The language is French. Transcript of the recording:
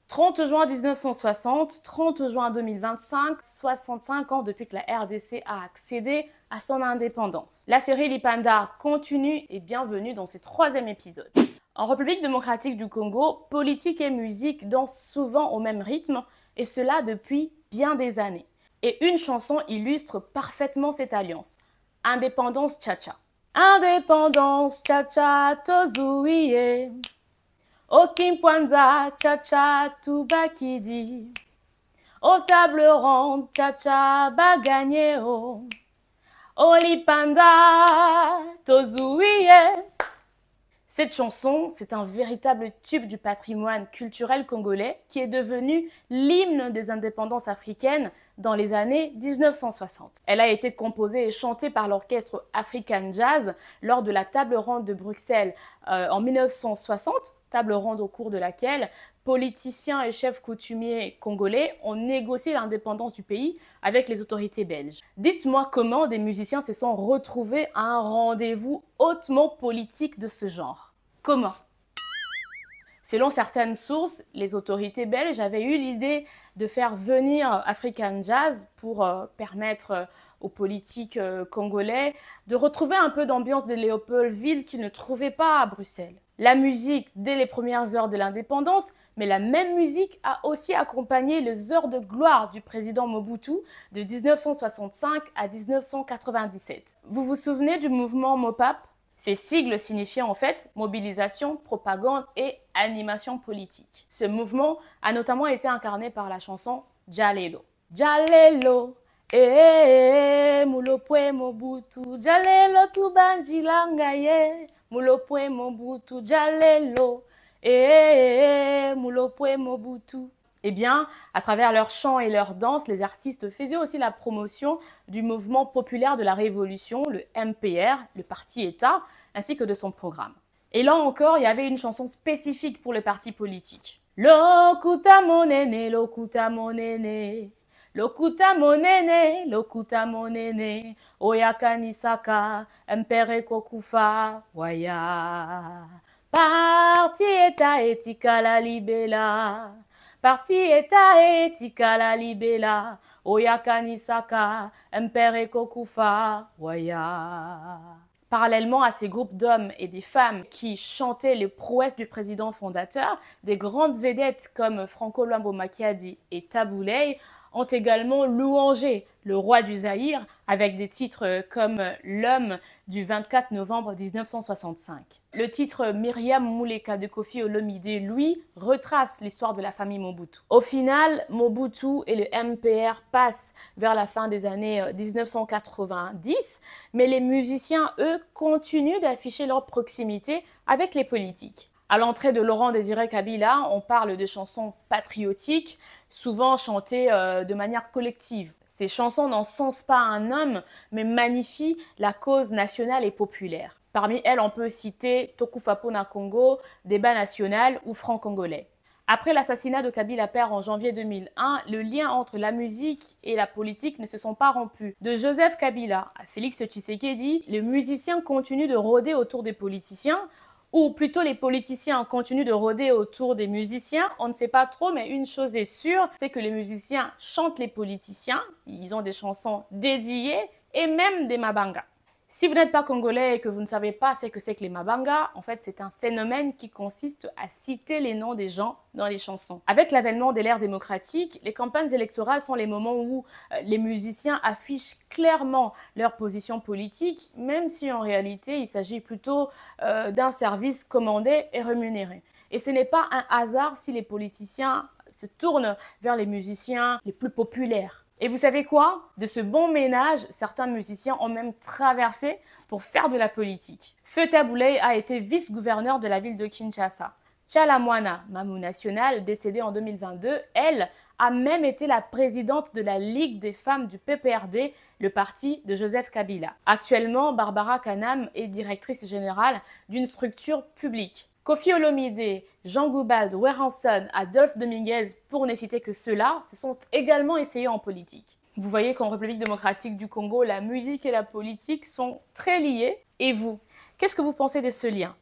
30 juin 1960, 30 juin 2025, 65 ans depuis que la RDC a accédé à son indépendance. La série Lipanda continue et bienvenue dans ce troisième épisode. En République démocratique du Congo, politique et musique dansent souvent au même rythme, et cela depuis bien des années. Et une chanson illustre parfaitement cette alliance. Indépendance Cha-Cha. Indépendance Cha-Cha Tozouye. Okimpwanza Cha-Cha Toubakidi. Au table ronde Cha-Cha Bagagnéo. Olipanda Tozouye. Cette chanson, c'est un véritable tube du patrimoine culturel congolais qui est devenu l'hymne des indépendances africaines dans les années 1960. Elle a été composée et chantée par l'orchestre African Jazz lors de la table ronde de Bruxelles en 1960, table ronde au cours de laquelle politiciens et chefs coutumiers congolais ont négocié l'indépendance du pays avec les autorités belges. Dites-moi comment des musiciens se sont retrouvés à un rendez-vous hautement politique de ce genre. Comment? Selon certaines sources, les autorités belges avaient eu l'idée de faire venir African Jazz pour permettre aux politiques congolais de retrouver un peu d'ambiance de Léopoldville qu'ils ne trouvaient pas à Bruxelles. La musique dès les premières heures de l'indépendance, mais la même musique a aussi accompagné les heures de gloire du président Mobutu de 1965 à 1997. Vous vous souvenez du mouvement MOPAP? Ces sigles signifiaient en fait mobilisation, propagande et animation politique. Ce mouvement a notamment été incarné par la chanson Jalelo. Jalelo, mulopwe Mobutu, Jalelo tubanjilangaye, mulopwe Mobutu, Jalelo, mulopwe Mobutu. Eh bien, à travers leurs chants et leurs danses, les artistes faisaient aussi la promotion du mouvement populaire de la Révolution, le MPR, le parti-État, ainsi que de son programme. Et là encore, il y avait une chanson spécifique pour les partis politiques. Lokuta monene, lokuta monene, lokuta monene, lokuta monene, oyakanisaka, MPR kokufa, waya. Parti-État etikala libela. Parti État etikala libela, oyakanisaka, MPR kokufa, waya. Parallèlement à ces groupes d'hommes et des femmes qui chantaient les prouesses du président fondateur, des grandes vedettes comme Franco Luambo Makiadi et Tabu Ley ont également louangé le roi du Zaïre avec des titres comme L'homme du 24 novembre 1965. Le titre Myriam Mouleka de Koffi Olomide, lui, retrace l'histoire de la famille Mobutu. Au final, Mobutu et le MPR passent vers la fin des années 1990, mais les musiciens, eux, continuent d'afficher leur proximité avec les politiques. À l'entrée de Laurent Désiré Kabila, on parle de chansons patriotiques, souvent chantées de manière collective. Ces chansons n'encensent pas un homme, mais magnifient la cause nationale et populaire. Parmi elles, on peut citer Tokufapo na Congo, Débat national ou Franc congolais. Après l'assassinat de Kabila père en janvier 2001, le lien entre la musique et la politique ne se sont pas rompus. De Joseph Kabila à Félix Tshisekedi, les musiciens continuent de rôder autour des politiciens, ou plutôt les politiciens continuent de rôder autour des musiciens, on ne sait pas trop, mais une chose est sûre, c'est que les musiciens chantent les politiciens, ils ont des chansons dédiées et même des mabangas. Si vous n'êtes pas congolais et que vous ne savez pas ce que c'est que les mabangas, en fait c'est un phénomène qui consiste à citer les noms des gens dans les chansons. Avec l'avènement de l'ère démocratique, les campagnes électorales sont les moments où les musiciens affichent clairement leur position politique, même si en réalité il s'agit plutôt d'un service commandé et rémunéré. Et ce n'est pas un hasard si les politiciens se tournent vers les musiciens les plus populaires. Et vous savez quoi? De ce bon ménage, certains musiciens ont même traversé pour faire de la politique. Feu Tabu Ley a été vice-gouverneur de la ville de Kinshasa. Tchalamwana Mamou National, décédée en 2022, elle a même été la présidente de la Ligue des femmes du PPRD, le parti de Joseph Kabila. Actuellement, Barbara Kanam est directrice générale d'une structure publique. Koffi Olomide, Jean Goubald, Werhanson, Adolphe Dominguez, pour ne citer que ceux-là, se sont également essayés en politique. Vous voyez qu'en République démocratique du Congo, la musique et la politique sont très liées. Et vous, qu'est-ce que vous pensez de ce lien?